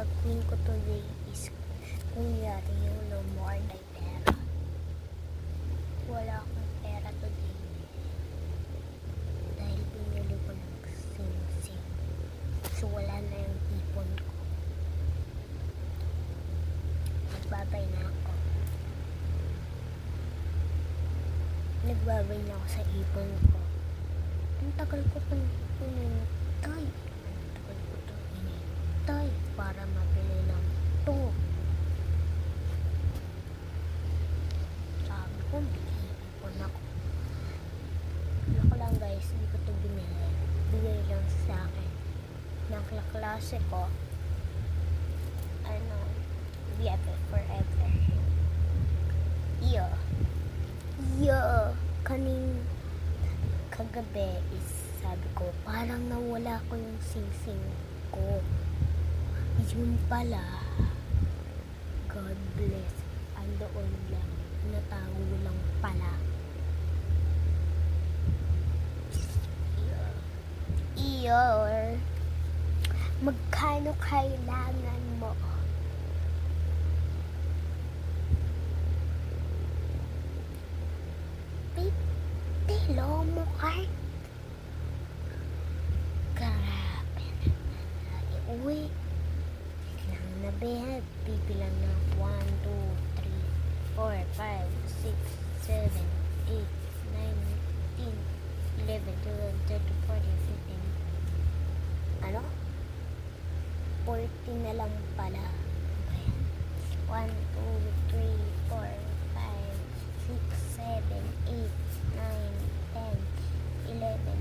gagawin ko today is kunyari no more than pera. Wala akong pera today dahil binili ko ng sing-sing. So wala na yung ipon ko. Nagbabay na ako. Nagbabay na ako sa ipon ko. Ang tagal ko pang inintay. Para mabili ng to. Sabi ko, mag-iipon ako. Ano ko lang guys, hindi ko ito binili. Bigay lang sa akin. Ng kaklase ko. BFF forever. Kagabi is sabi ko, parang nawala ko yung sing-sing ko. Yun pala, God bless, andoon lang, natago lang pala. Magkano kailangan mo? Tilo mo card? Grabe na iuwi. Na bed, bibilang na 1, 2, 3, 4, 5, 6, 7, 8, 9, 10, 11, 12, 13, 14, 15. Ano? 14 na lang pala. 1, 2, 3, 4, 5, 6, 7, 8, 9, 10, 11,